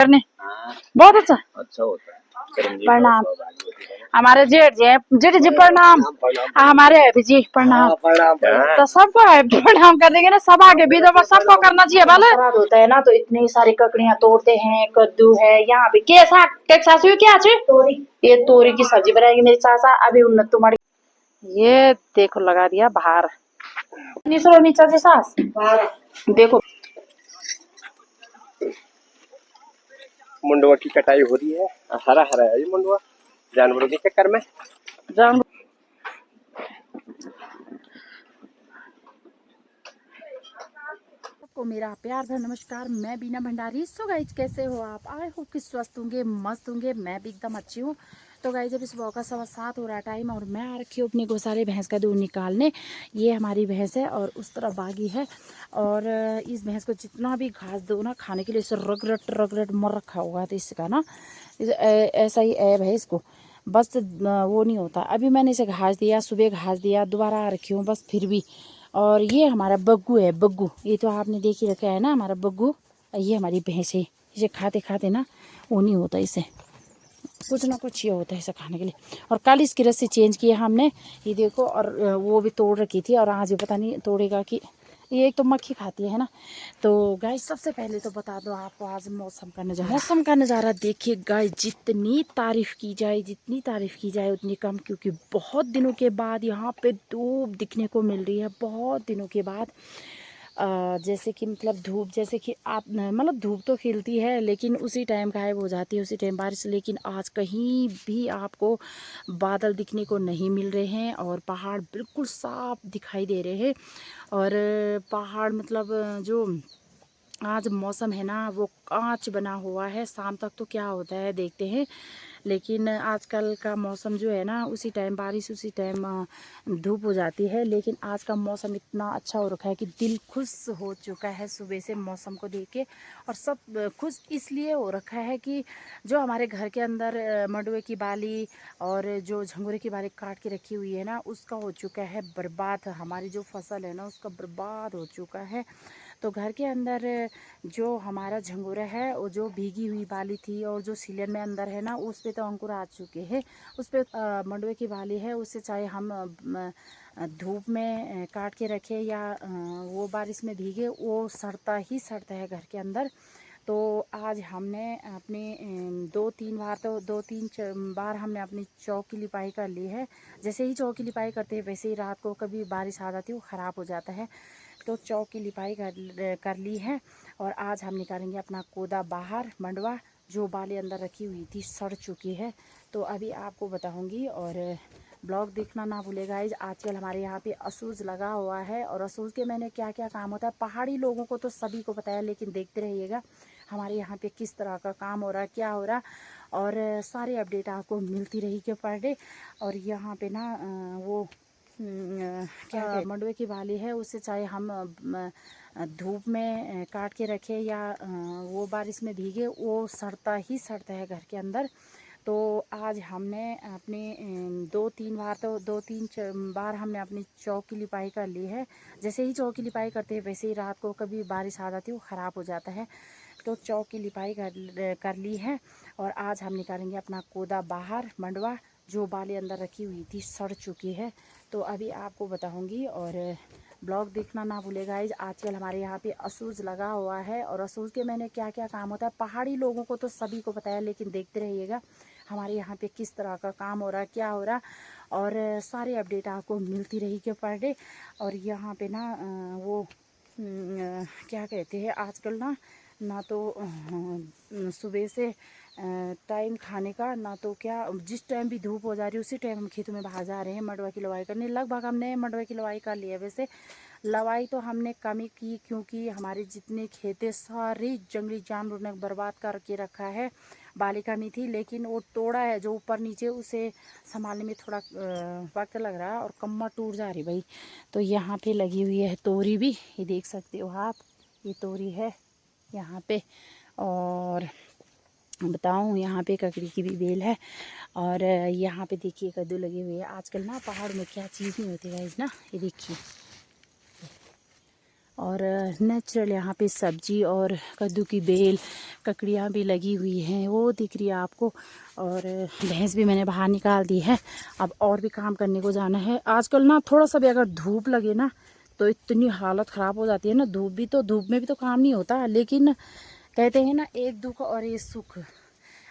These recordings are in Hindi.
करने बहुत अच्छा होता है। प्रणाम हमारे जेठ जी प्रणाम। हमारे अभी जी प्रणाम। तो सबको है प्रणाम कर देंगे ना, सब आगे भी तो सबको करना चाहिए। भले होता है ना, तो इतनी सारी ककड़ियां तोड़ते हैं, कद्दू है यहाँ पे। कैसा सासू क्या तोरी, ये तोरी की सब्जी बनाएगी मेरी सासा। अभी उन्नत तुम्हारी ये देखो लगा दिया बाहर नीचा से सास देखो। मुंडवा की कटाई हो रही है, हरा हरा है ये मुंडवा जानवरों के चक्कर में। जानवर सबको मेरा प्यार भरा नमस्कार। मैं बीना भंडारी। सो गाइज कैसे हो आप? आई होप कि स्वस्थ होंगे, मस्त होंगे। मैं भी एकदम अच्छी हूँ। तो गाइज अभी सुबह का 7:15 हो रहा टाइम और मैं आ रखी हूँ अपनी गौसारे भैंस का दूध निकालने। ये हमारी भैंस है और उस तरफ बागी है। और इस भैंस को जितना भी घास दो ना खाने के लिए, इसे रगरट मर रखा हुआ तो इसका ना ऐसा ही ऐब है इसको। बस वो नहीं होता। अभी मैंने इसे घास दिया, सुबह घास दिया, दोबारा आ रखी हूँ बस फिर भी। और ये हमारा बग्गू है, बग्गू। ये तो आपने देख ही रखा है ना हमारा बग्गू। ये हमारी भैंस है। इसे खाते खाते ना वो नहीं होता, इसे कुछ ना कुछ ये होता है इसे खाने के लिए। और कल इसकी रस्सी चेंज की है हमने, ये देखो। और वो भी तोड़ रखी थी और आज भी पता नहीं तोड़ेगा कि। ये एक तो मक्खी खाती है ना। तो गाइस सबसे पहले तो बता दो आपको आज मौसम का नज़ारा देखिए गाइस। जितनी तारीफ़ की जाए, जितनी तारीफ़ की जाए उतनी कम, क्योंकि बहुत दिनों के बाद यहाँ पे धूप दिखने को मिल रही है। बहुत दिनों के बाद जैसे कि मतलब धूप, जैसे कि आप मतलब धूप तो खिलती है लेकिन उसी टाइम गायब हो जाती है, उसी टाइम बारिश। लेकिन आज कहीं भी आपको बादल दिखने को नहीं मिल रहे हैं और पहाड़ बिल्कुल साफ दिखाई दे रहे हैं। और पहाड़ मतलब जो आज मौसम है ना वो कांच बना हुआ है। शाम तक तो क्या होता है देखते हैं। लेकिन आजकल का मौसम जो है ना, उसी टाइम बारिश, उसी टाइम धूप हो जाती है। लेकिन आज का मौसम इतना अच्छा हो रखा है कि दिल खुश हो चुका है सुबह से मौसम को देख के। और सब खुश इसलिए हो रखा है कि जो हमारे घर के अंदर मंडुए की बाली और जो झंगोरे की बाली काट के रखी हुई है ना, उसका हो चुका है बर्बाद। हमारी जो फसल है ना उसका बर्बाद हो चुका है। तो घर के अंदर जो हमारा झंगोरा है, वो जो भीगी हुई बाली थी और जो सीलन में अंदर है ना, उस पे तो अंकुर आ चुके हैं। उस पे मंडुए की बाली है, उससे चाहे हम धूप में काट के रखे या वो बारिश में भीगे, वो सड़ता ही सड़ता है घर के अंदर। तो आज हमने अपने 2-3 बार हमने अपनी चौक की लिपाई कर ली है। जैसे ही चौक की लिपाई करते हैं वैसे ही रात को कभी बारिश आ जाती है, वो ख़राब हो जाता है। तो चौक की लिपाई कर ली है। और आज हम निकालेंगे अपना कोदा बाहर। मंडवा जो बाली अंदर रखी हुई थी सड़ चुकी है। तो अभी आपको बताऊंगी और ब्लॉग देखना ना भूलेगा। आजकल हमारे यहाँ पे असूज लगा हुआ है और असूज के मैंने क्या क्या काम होता है पहाड़ी लोगों को तो सभी को पता है, लेकिन देखते रहिएगा हमारे यहाँ पे किस तरह का काम हो रहा है, क्या हो रहा। और सारे अपडेट आपको मिलती रहेगी पर डे। और यहाँ पे ना वो क्या मंडुए की बाली है, उससे चाहे हम धूप में काट के रखे या वो बारिश में भीगे, वो सड़ता ही सड़ता है घर के अंदर। तो आज हमने अपने 2-3 बार हमने अपनी चौक की लिपाई कर ली है। जैसे ही चौक की लिपाई करते हैं वैसे ही रात को कभी बारिश आ जाती है, वो ख़राब हो जाता है। तो चौक की लिपाई कर ली है। और आज हम निकालेंगे अपना कोदा बाहर। मंडवा जो बाली अंदर रखी हुई थी सड़ चुकी है। तो अभी आपको बताऊंगी और ब्लॉग देखना ना भूलेगा। आजकल हमारे यहाँ पे असूज लगा हुआ है और असूज के मैंने क्या क्या काम होता है पहाड़ी लोगों को तो सभी को पता है, लेकिन देखते रहिएगा हमारे यहाँ पे किस तरह का काम हो रहा है, क्या हो रहा। और सारे अपडेट आपको मिलती रहेगी पर डे। और यहाँ पे ना वो क्या कहते हैं आजकल ना तो सुबह से टाइम खाने का, ना तो क्या जिस टाइम भी धूप हो जा रही है उसी टाइम हम खेतों में बाहर जा रहे हैं मंडुआ की लवाई करने। लगभग हमने मंडुआ की लवाई कर ली है। वैसे लवाई तो हमने कम ही की क्योंकि हमारे जितने खेते सारी जंगली जानवर ने बर्बाद करके रखा है। बाली कमी थी लेकिन वो तोड़ा है जो ऊपर नीचे, उसे संभालने में थोड़ा वक्त लग रहा है और कम्मा टूट जा रही भाई। तो यहाँ पे लगी हुई है तोरी भी, ये देख सकते हो आप, ये तोरी है यहाँ पे। और बताऊँ यहाँ पे ककड़ी की भी बेल है। और यहाँ पे देखिए कद्दू लगे हुए हैं। आजकल ना पहाड़ में क्या चीज़ नहीं होती गाइस ना, ये देखिए। और नेचुरल यहाँ पे सब्जी और कद्दू की बेल, ककड़ियाँ भी लगी हुई हैं, वो दिख रही है आपको। और भैंस भी मैंने बाहर निकाल दी है। अब और भी काम करने को जाना है। आजकल ना थोड़ा सा भी अगर धूप लगे ना तो इतनी हालत ख़राब हो जाती है ना। धूप में भी तो काम नहीं होता, लेकिन कहते हैं ना एक दुख और एक सुख।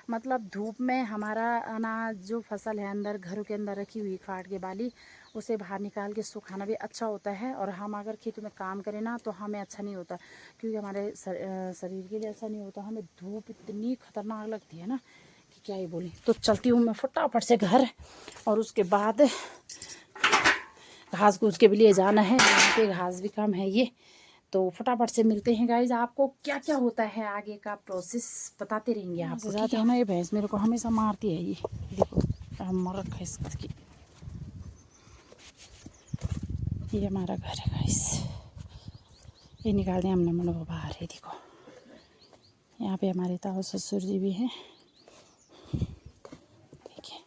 मतलब धूप में हमारा अनाज जो फसल है अंदर घरों के अंदर रखी हुई काट के बाली, उसे बाहर निकाल के सुखाना भी अच्छा होता है। और हम अगर खेतों में काम करें ना तो हमें अच्छा नहीं होता, क्योंकि हमारे शरीर के लिए अच्छा नहीं होता। हमें धूप इतनी खतरनाक लगती है ना कि क्या ही बोलें। तो चलती हूँ मैं फटाफट से घर, और उसके बाद घास घूस के भी लिए जाना है। यहाँ पे घास भी कम है ये। तो फटाफट से मिलते हैं गाइज। आपको क्या क्या होता है आगे का प्रोसेस बताते रहेंगे आपको। जाते हैं ना, ये भैंस मेरे को हमेशा मारती है। ये देखो मर रखा है इसकी। ये हमारा घर है गाइस। ये निकाल दिया हमने मंडवा बाहर है। देखो यहाँ पे हमारे ताऊ ससुर जी भी हैं। देखिए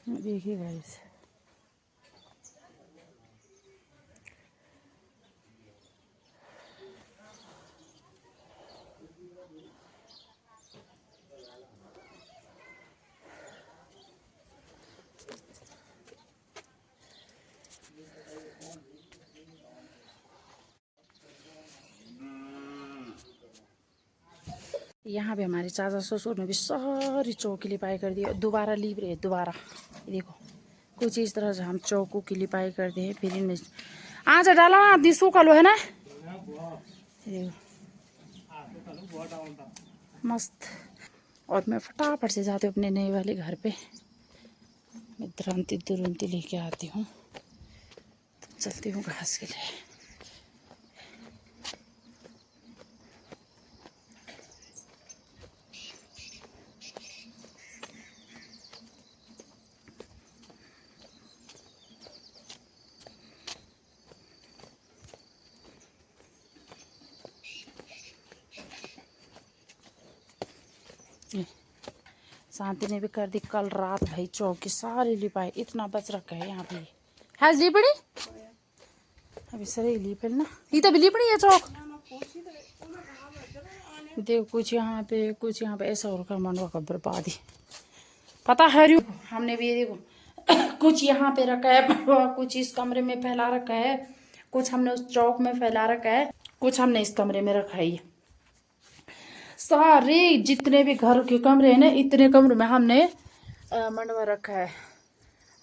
ये देखिए गाइस। यहाँ पे हमारे चाचा ससुर ने भी सारी चौकी लिपाई कर दी। दोबारा लीप रहे दोबारा। ये देखो कुछ इस तरह से हम चौकों की लिपाई करते हैं। फिर इनमें आज डाला दिसू का लो है ना। ये देखो मस्त। और मैं फटाफट से जाती हूँ अपने नए वाले घर पे। मैं द्रंती दुरंती लेके आती हूँ। तो चलती हूँ घास के लिए। शांति ने भी कर दी कल रात भाई चौकी सारी लिपाई। इतना बच रखा है यहाँ पे। है लिपड़ी अभी सरे लिपल ना। ये तो भी लिपड़ी है चौक। देखो कुछ यहाँ पे ऐसा हो रखा मनवा का बर्बादी। पता है रू हमने भी ये देखो कुछ यहाँ पे रखा है, कुछ इस कमरे में फैला रखा है, कुछ हमने उस चौक में फैला रखा है, कुछ हमने इस कमरे में रखा है। सारे जितने भी घर के कमरे हैं ना, इतने कमरों में हमने मंडवा रखा है।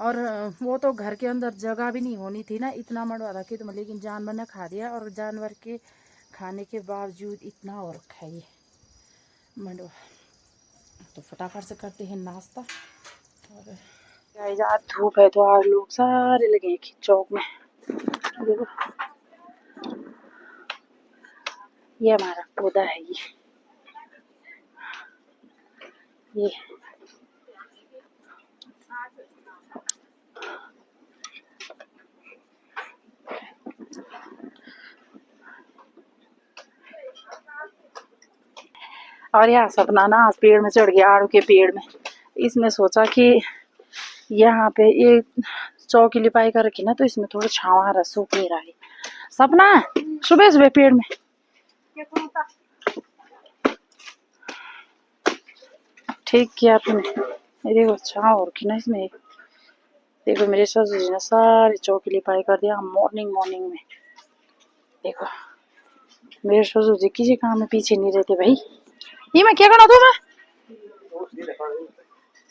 और वो तो घर के अंदर जगह भी नहीं होनी थी ना, इतना मंडवा रखी तो। लेकिन जानवर ने खा दिया, और जानवर के खाने के बावजूद इतना हो रखा है ये मंडवा। तो फटाफट से करते हैं नाश्ता। और आज धूप है तो आज लोग सारे लगे हैं चौक में। देखो ये हमारा पौधा है ये और यहाँ सपना ना आज पेड़ में चढ़ गया, आड़ू के पेड़ में। इसमें सोचा कि यहाँ पे ये चौकी लिपाई कर रखी ना, तो इसमें थोड़ा छाव आ रहा, सूख नहीं रहा है। सपना सुबह सुबह पेड़ में ठीक किया तुमने। ये देखो छाव हो रखी ना इसमें। देखो मेरे ससुर जी ने सारी चौकी लिपाई कर दिया मॉर्निंग में। देखो मेरे ससुर जी किसी काम में पीछे नहीं रहते भाई। ये मैं क्या करना दूंगा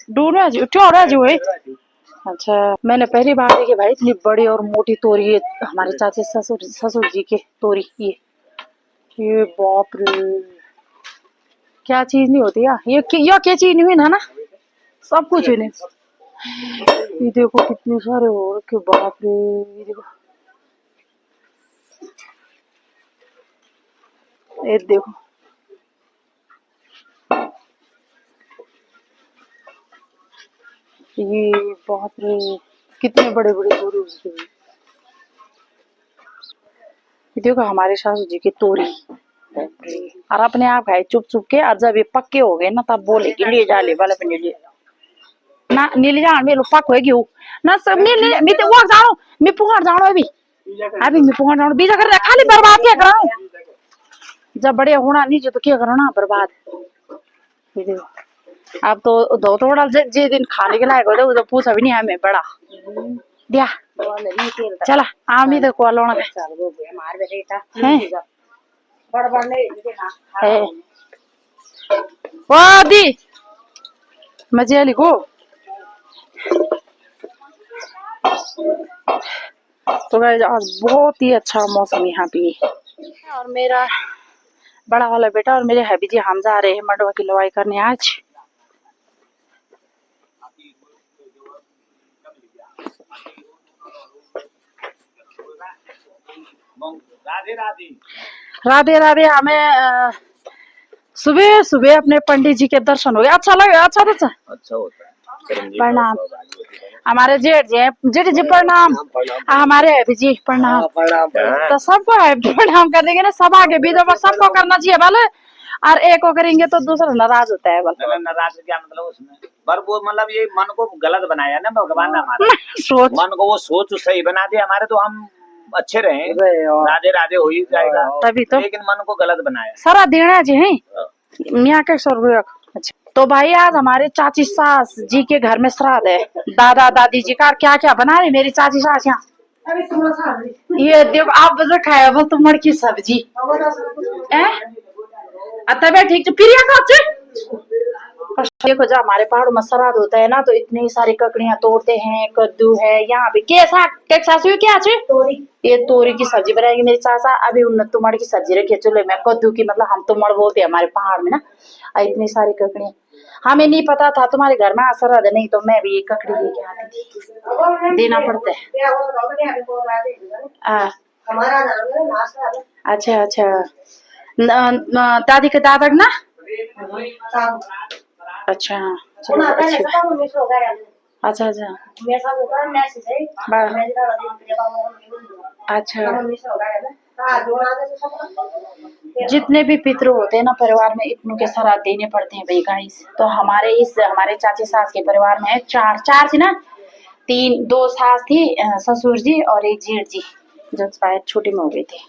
ढूंढना जी उठा जी वही। अच्छा मैंने पहली बार देखी भाई इतनी बड़ी और मोटी तोरी है हमारे चाचे ससुर जी के तोरी। ये बाप रे क्या चीज नहीं होती यार। ये क्या चीज नहीं है ना, सब कुछ है। ये देखो कितने सारे हो रखे बाप रे। ये देखो ये देखो ये बहुत कितने बड़े बड़े तोरी उगते हैं। ये देखो हमारे सासू जी की तोरी, और अपने आप खाए चुप चुप के, और जब ये पक्के हो गए ना तब बोले कि ले जा ले वाले पे ले ना नीले जान में लो पक होगी वो ना सब मी तो वो जानो मी पुकार जानो अभी मी पुकार जानो बीजा कर खाली बर्बाद क्या कराऊं, जब बड़े होना नहीं जो तो क्या करो ना बर्बाद। ये देखो अब तो दो थोड़ा जे दिन खाने के लायक हो तो पूछा भी नहीं हमें बड़ा दिया चला आमी तो को लोना है है ओ दी मजे वाली को। तो गाइस आज बहुत ही अच्छा मौसम यहाँ पे है। और मेरा बड़ा वाला बेटा और मेरे हबी जी हम जा रहे हैं मंडवा की लवाई करने आज। राधे राधे राधे राधे। हमें सुबह सुबह अपने पंडित जी के दर्शन हो गए, अच्छा लगे, अच्छा होता है। प्रणाम हमारे जेठ जी प्रणाम, हमारे अभी जी प्रणाम, तो सबको प्रणाम कर देंगे ना, सब आगे भी तो सबको करना चाहिए भले, और एक को करेंगे तो दूसरा नाराज होता है। नाराज क्या मतलब उसमें पर वो मतलब ये मन को गलत बनाया ना भगवान ने हमारे सोच मन को वो सोच सही बना दिया हमारे, तो हम अच्छे रहे, राधे राधे हो ही जाएगा तभी तो, लेकिन मन को गलत बनाया सारा देना जी है यहाँ के स्वर्ग। अच्छा तो भाई आज हमारे चाची सास जी के घर में श्राद्ध है, दादा दादी जी का। क्या क्या बना रहे मेरी चाची सास यहाँ, ये देखो आप बजे खाया वो तो मड़ की सब्जी तबे ठीक प्रिया का। देखो जब हमारे पहाड़ों में श्राद्ध होता है ना तो इतनी सारी ककड़ियां तोड़ते हैं, कद्दू है यहाँ पे कैसा क्या ये तोरी की सब्जी बनाएगी मेरी चाचा। अभी उन तुमड़ की सब्जी रखी है चूल्हे में, कद्दू की, मतलब हम तुमड़ बोलते हैं हमारे पहाड़ में ना। इतनी सारी ककड़ियां हमें नहीं पता था तुम्हारे घर में श्राद्ध, नहीं तो मैं भी ककड़ी लेके आती थी, देना पड़ता है। अच्छा अच्छा दादी के दादा ना। अच्छा चलो अच्छा अच्छा अच्छा। जितने भी पितृ होते हैं ना परिवार में इतनों के श्राद्ध देने पड़ते हैं भाई गाइस। तो हमारे चाची सास के परिवार में चार थी ना, दो सास थी, ससुर जी और एक जेठ जी जो शायद छोटी में हो गई थी।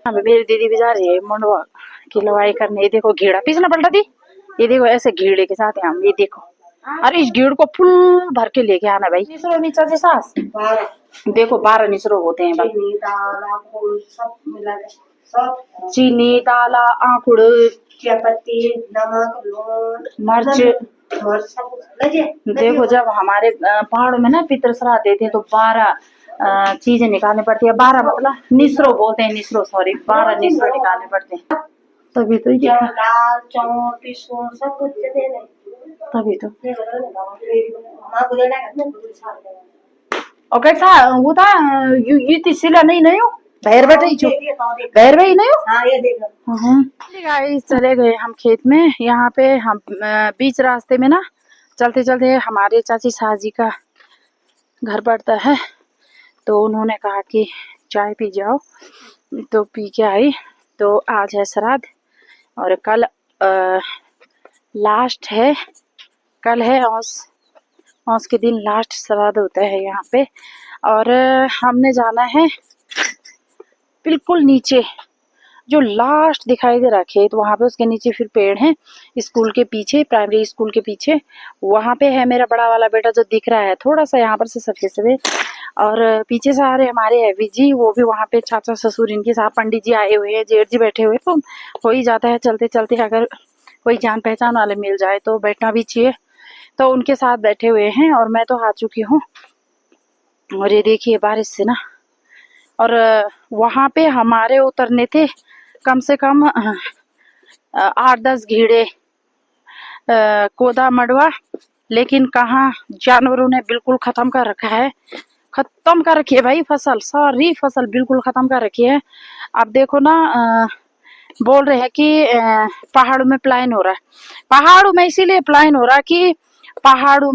मेरी दीदी भी जा रही है मंडवा की लवाई करने। ये देखो घेड़ा पीसना पड़ रहा थी, ये देखो ऐसे घेड़े के साथ हम, ये देखो, अरे इस घेड़ को फुल भर के लेके आना भाई। निसरो नीचा से सास देखो 12 निसरो होते हैं भाई, चीनी दाला आंकुड़ पत्ती नमक मर्च। देखो जब हमारे पहाड़ों में ना पितृ श्राद्ध देते हैं तो 12 चीजें निकालनी पड़ती है। 12 मतलब निसरो बोलते हैं, निसरो सॉरी 12 निसरो निकालने पड़ते हैं, तभी तो तभी तो। ओके सा वो था ये तिसिला नहीं हो बाहर बैठे ही बाहर भाई नहीं हो। गाइस चले गए हम खेत में। यहाँ पे हम बीच रास्ते में ना चलते चलते हमारे चाची सास जी का घर पड़ता है, तो उन्होंने कहा कि चाय पी जाओ, तो पी के आई। तो आज है श्राद्ध और कल लास्ट है, कल है औस के दिन लास्ट श्राद्ध होता है यहाँ पे। और हमने जाना है बिल्कुल नीचे, जो लास्ट दिखाई दे रहा खेत वहां पे, उसके नीचे फिर पेड़ है स्कूल के पीछे, प्राइमरी स्कूल के पीछे वहां पे है मेरा बड़ा वाला बेटा जो दिख रहा है थोड़ा सा यहाँ पर से सफेद सफेद। और पीछे से आ रहे हमारे एवी जी, वो भी वहां पे चाचा ससुर इनके साथ पंडित जी आए हुए हैं, जेठ जी बैठे हुए। तो हो ही जाता है चलते चलते अगर कोई जान पहचान वाले मिल जाए तो बैठना भी चाहिए, तो उनके साथ बैठे हुए हैं। और मैं तो आ चुकी हूँ, और ये देखिए बारिश से ना, और वहां पे हमारे उतरने थे कम से कम 8-10 घेड़े कोदा मडवा, लेकिन कहाँ जानवरों ने बिल्कुल खत्म कर रखा है, खत्म कर रखी है भाई फसल, सारी फसल बिल्कुल खत्म कर रखी है। अब देखो ना बोल रहे हैं कि पहाड़ों में प्लाइन हो रहा है, पहाड़ों में इसीलिए प्लाइन हो रहा है कि पहाड़ों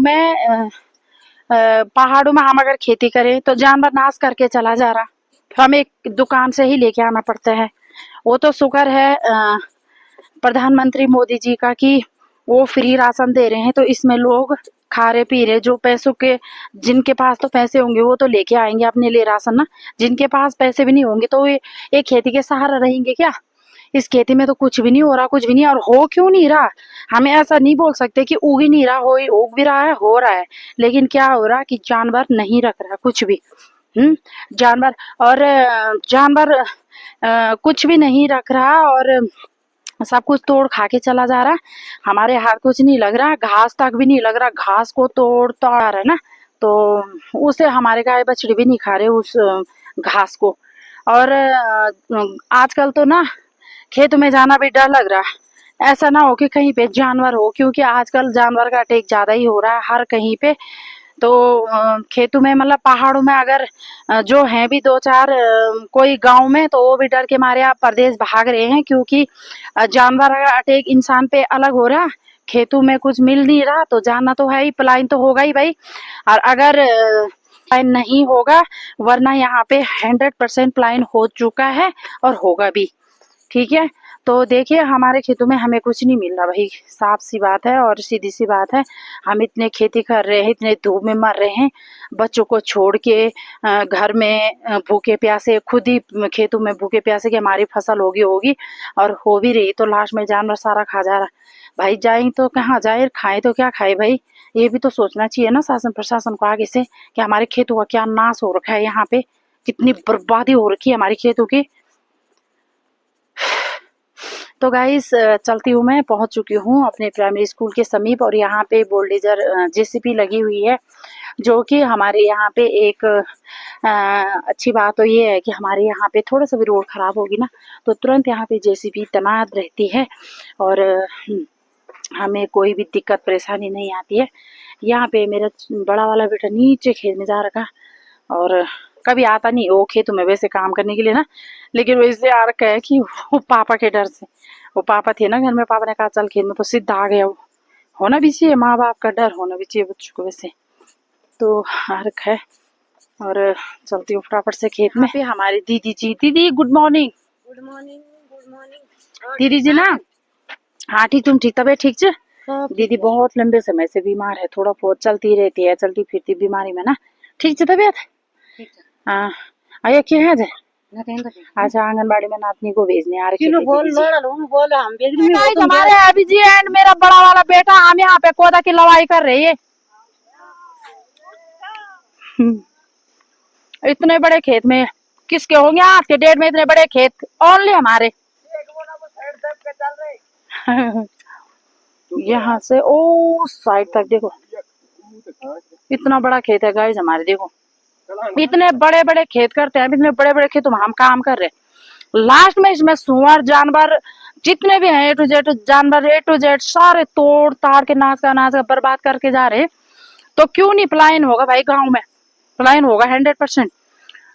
में हम अगर खेती करें तो जानवर नाश करके चला जा रहा, हमें एक दुकान से ही लेके आना पड़ता है। वो तो शुक्र है प्रधानमंत्री मोदी जी का कि वो फ्री राशन दे रहे हैं, तो इसमें लोग खा रहे पी रहे। जो पैसों के, जिनके पास तो पैसे होंगे वो तो लेके आएंगे अपने लिए राशन ना, जिनके पास पैसे भी नहीं होंगे तो ये खेती के सहारा रहेंगे क्या? इस खेती में तो कुछ भी नहीं हो रहा, कुछ भी नहीं। और हो क्यों नहीं रहा, हमें ऐसा नहीं बोल सकते कि उग ही नहीं रहा, हो उग भी रहा है, हो रहा है, लेकिन क्या हो रहा कि जानवर नहीं रख रहा कुछ भी। जानवर और जानवर कुछ भी नहीं रख रहा और सब कुछ तोड़ खा के चला जा रहा है। हमारे हाथ कुछ नहीं लग रहा, घास तक भी नहीं लग रहा, घास को तोड़ रहा है ना, तो उसे हमारे गाय बछड़ी भी नहीं खा रहे उस घास को। और आजकल तो ना खेत में जाना भी डर लग रहा है, ऐसा ना हो कि कहीं पे जानवर हो, क्योंकि आजकल जानवर का अटैक ज्यादा ही हो रहा है हर कहीं पे। तो खेतों में मतलब पहाड़ों में अगर जो हैं भी दो चार कोई गांव में, तो वो भी डर के मारे आप परदेश भाग रहे हैं, क्योंकि जानवर का अटैक इंसान पे अलग हो रहा, खेतों में कुछ मिल नहीं रहा, तो जाना तो है ही, पलायन तो होगा ही भाई। और अगर पलायन नहीं होगा, वरना यहाँ पे 100% पलायन हो चुका है और होगा भी, ठीक है। तो देखिए हमारे खेतों में हमें कुछ नहीं मिल रहा भाई, साफ सी बात है और सीधी सी बात है। हम इतने खेती कर रहे हैं, इतने धूप में मर रहे हैं, बच्चों को छोड़ के घर में भूखे प्यासे, खुद ही खेतों में भूखे प्यासे कि हमारी फसल होगी और हो भी रही, तो लास्ट में जानवर सारा खा जा रहा। भाई जाए तो कहाँ जाए, खाए तो क्या खाए भाई, ये भी तो सोचना चाहिए ना शासन प्रशासन को आगे से कि हमारे खेतों का क्या नाश हो रखा है, यहाँ पे कितनी बर्बादी हो रखी है हमारी खेतों की। तो गाइस चलती हूँ, मैं पहुंच चुकी हूँ अपने प्राइमरी स्कूल के समीप, और यहाँ पे बुलडोजर जेसीबी लगी हुई है, जो कि हमारे यहाँ पे एक अच्छी बात तो ये है कि हमारे यहाँ पे थोड़ा सा भी रोड खराब होगी ना, तो तुरंत यहाँ पे जेसीबी तैनात रहती है और हमें कोई भी दिक्कत परेशानी नहीं आती है। यहाँ पे मेरा बड़ा वाला बेटा नीचे खेत में जा रखा, और कभी आता नहीं वो खेतों में वैसे काम करने के लिए ना, लेकिन वो इसलिए आ रखा है कि वो पापा के डर से, वो पापा थे ना घर में, पापा ने कहा चल खेत में, तो सीधा आ गया वो। होना भी चाहिए, माँ बाप का डर होना भी चाहिए बच्चों को वैसे, तो आ रखा है। और चलती हूँ फटाफट से खेत में। पे हमारी दीदी जी, दीदी good morning. Good morning, good morning दीदी जी ना, हाँ ठीक, तुम ठीक, तबीयत ठीक है? दीदी बहुत लंबे समय से बीमार है, थोड़ा बहुत चलती रहती है, चलती फिरती बीमारी में ना, ठीक है तबीयत? हाँ आया क्या है अच्छा, आंगनबाड़ी में नातनी को भेजने आ रही है। हमारे अभी जी एंड मेरा बड़ा वाला बेटा, हम यहाँ पे कोदा की लवाई कर रहे हैं। इतने बड़े खेत में किसके होंगे आज के डेट में, इतने बड़े खेत ओनली हमारे। यहाँ से ओ साइड तक देखो, इतना बड़ा खेत है गाइस हमारे, देखो इतने बड़े बड़े खेत करते हैं, इतने बड़े बड़े खेतों में हम काम कर रहे हैं। लास्ट में इसमें सुअर जानवर जितने भी हैं, ए टू जेड जानवर, ए टू जेड सारे तोड़ ताड़ के नाश का बर्बाद करके जा रहे हैं। तो क्यों नहीं पलायन होगा भाई, गांव में पलायन होगा 100%,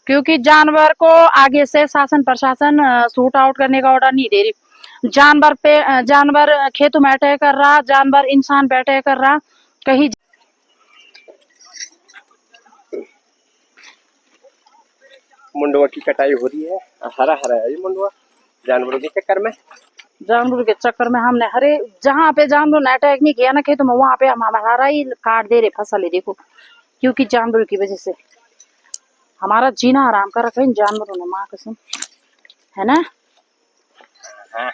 क्योंकि जानवर को आगे से शासन प्रशासन शूट आउट करने का ऑर्डर नहीं दे रही। जानवर पे जानवर खेतों में अटैक कर रहा, जानवर इंसान पे अटैक कर रहा कहीं। मुंडवा की कटाई हो रही है, हरा हरा है ये मुंडवा, जानवरों के चक्कर में। जानवरों के चक्कर में हमने हरे जहाँ पे जानवरों ने अटैक नहीं किया ना खेतों में, वहां पे हम हमारा ही काट दे रहे फसल है, देखो क्योंकि जानवरों की वजह से हमारा जीना आराम कर रखा है इन जानवरों ने, माँ कसम, है ना। हाँ।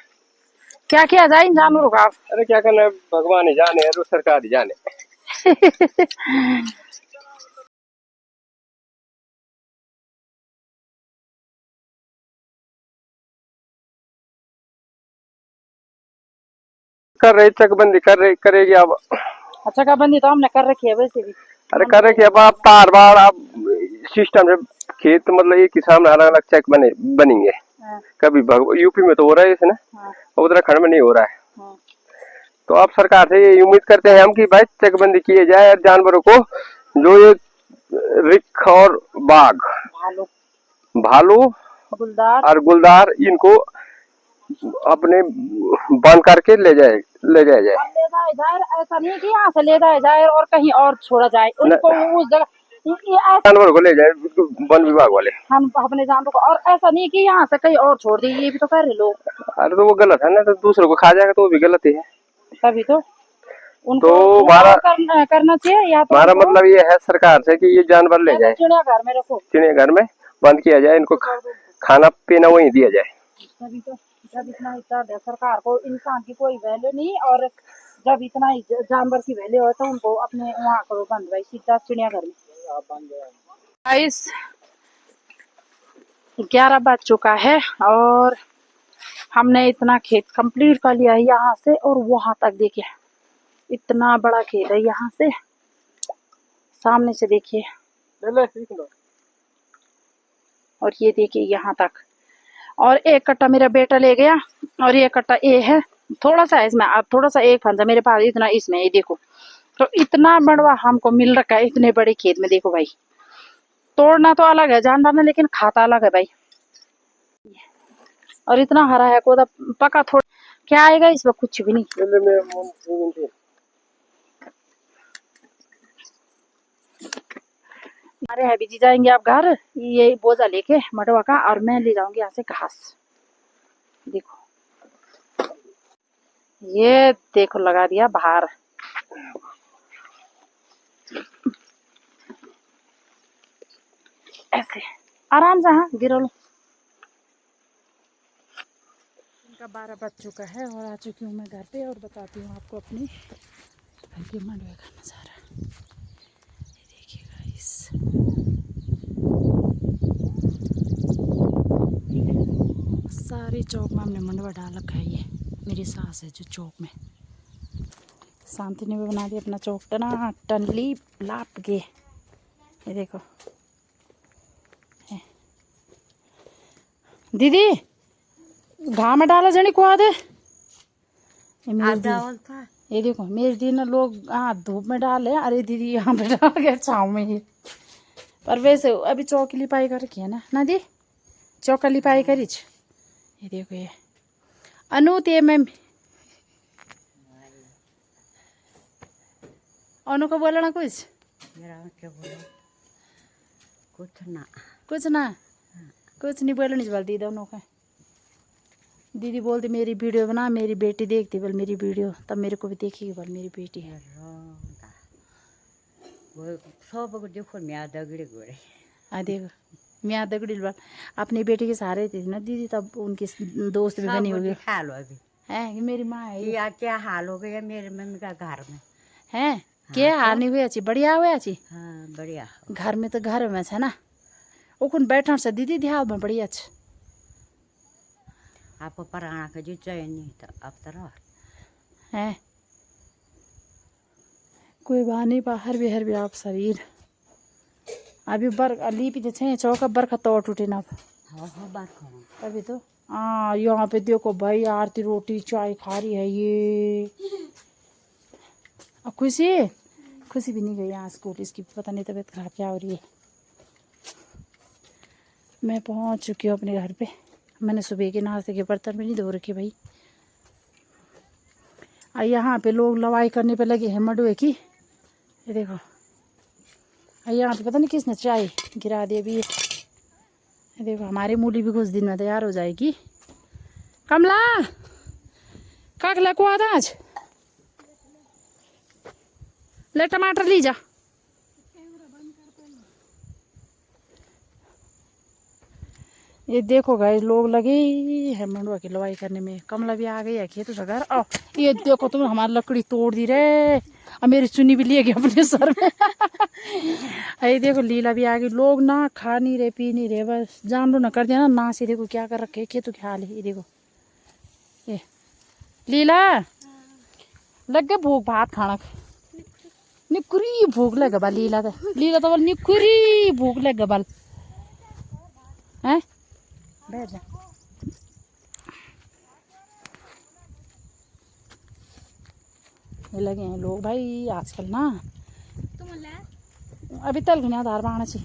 क्या किया जाए इन जानवरों का? अरे क्या करना है, भगवान ही जाने और सरकार ही जाने। कर रहे चकबंदी करेगी अब। अच्छा चकबंदी तो हमने कर रखी है वैसे भी। अरे कर रखी है, अब आप तार बाड़ अब सिस्टम से खेत मतलब एक ही सामने अलग अलग चेक बनेंगे। कभी यूपी में तो हो रहा है इसने, उत्तराखंड में नहीं हो रहा है। तो आप सरकार से ये उम्मीद करते हैं हम कि भाई चकबंदी किए जाए और जानवरों को, जो ये रिख और बाघ, भालू और गुलदार, इनको अपने बंद करके ले जाया जाए। जाए जाए, ऐसा नहीं कि यहाँ से ले जाया जाए और कहीं और छोड़ा जाए उनको उस जगह। ये ऐसा जानवर को ले जाए वन विभाग वाले, हम अपने जानवर को, और ऐसा नहीं कि यहाँ से कहीं और छोड़ दिए, ये भी तो कर रहे लोग। अरे तो वो गलत है ना, तो दूसरों को खा जाएगा तो वो भी गलत ही है। तभी तो उनको तो हमारा करना चाहिए, या तो हमारा मतलब ये है सरकार से कि ये जानवर ले जाए, चिड़ियाघर में रखो, चिड़ियाघर में बंद किया जाए, इनको खाना पीना वही दिया जाए। तभी तो जब इतना हिस्सा दे सरकार को, इंसान की कोई वैल्यू नहीं, और जब इतना ही जानवर की वैल्यू है तो उनको अपने वहाँ करो बंद भाई, सीधा चिड़ियाघर में। 11 बज चुका है और हमने इतना खेत कंप्लीट कर लिया है यहाँ से और वहां तक। देखिए इतना बड़ा खेत है, यहाँ से सामने से देखिए, और ये देखिए यहाँ तक, और एक कट्टा मेरा बेटा ले गया, और ये कट्टा ये है, थोड़ा सा है इसमें, अब थोड़ा सा एक फंसा मेरे पास, इतना इसमें, ये देखो। तो इतना बड़ा हमको मिल रखा है इतने बड़े खेत में। देखो भाई, तोड़ना तो अलग है जानदाना, लेकिन खाता अलग है भाई। और इतना हरा है, कोदा पका थोड़ा क्या आएगा इसमें, कुछ भी नहीं। हमारे हैबी जी जाएंगे आप घर, ये बोझा लेके मडवा का, और मैं ले जाऊंगी यहाँ से घास। देखो ये देखो लगा दिया बाहर, ऐसे आराम से, हाँ गिरो लो। इनका 12 बज चुका है और आ चुकी हूँ मैं घर पे, और बताती हूँ आपको अपनी घर के मंडवे का नज़ारा। ये देखिए गाइस, सारे चौक में हमने मंडवा डाल रखा है। ये मेरी सास है जो चौक में, शांति ने भी बना दिया अपना चौक टना टनली लाप के। ये देखो दीदी, घाम में डाला जनी को आदे, ये देखो मेरी दी ना, लोग हाँ धूप में डाले, अरे दीदी यहाँ पे डाल गया छाँव में ही। पर वैसे अभी चौकी लिपाई कर रखी है ना दी, चौका लिपाई करी। ये देखो ये अनु ते मैम, अनु को बोला ना कुछ, क्या बोला, कुछ ना कुछ नहीं बोला, नहीं बोल दी दोनों का। दीदी बोलती मेरी वीडियो बना, मेरी बेटी देखती बोल मेरी वीडियो, तब मेरे को भी देखेगी बोल मेरी बेटी है। सब देखो मैं दगड़े गोड़े, देखो मैं दगड़ी बोल अपनी बेटी के सहारे थी ना दीदी, तब उनकी दोस्त भी बनी होगी। हाल हो अभी है कि मेरी माँ है या क्या हाल हो गया मेरे मम्मी का घर में है, क्या हाल नहीं हुई अच्छी, बढ़िया हुआ अच्छी। हाँ बढ़िया, घर में तो घर में है ना, ओखुन बैठन से दीदी ध्यान में बढ़िया अच्छे। आपको पराना का जो चैन नहीं था, अब तो है कोई बानी बाहर भी आप शरीर अभी बर अली भी जैसे चौका बरखा तोड़ टूटे ना, तभी तो यहाँ पे देखो भाई आरती रोटी चाय खा रही है ये। अब खुशी भी नहीं गई यहाँ स्कूल, इसकी पता नहीं तबीयत खराब क्या हो रही है। मैं पहुँच चुकी हूँ अपने घर पे, मैंने सुबह के नाश्ते के बर्तन भी नहीं धो रखे भाई। यहाँ पे लोग लवाई करने पे लगे हैं मडवे की, ये देखो यहाँ पे पता नहीं किसने चाय गिरा दी अभी। ये देखो हमारी मूली भी कुछ दिन में तैयार हो जाएगी। कमला काकला को आधा आज ले टमाटर ली जा। ये देखो गाइस लोग लगे है मंडवा की लवाई करने में। कमला भी आ गई है खेतों से घर। आओ ये देखो तुम हमारी लकड़ी तोड़ दी रे, अब मेरी चुन्नी भी ले गई अपने सर में। ये देखो लीला भी आ गई। लोग ना खा नहीं रहे पी नहीं रहे, बस जान लो ना कर दिया ना से। देखो क्या कर रखे खेतों के हाल है। ये देखो ये लीला लग गए भूख भात खाना, निकुरी भूख लग बल लीला तो बोल निकुरी भूख लग बल है। बैठ जा। ये लगे हैं लोग भाई आजकल ना, अभी तल घुना धार बाणा ची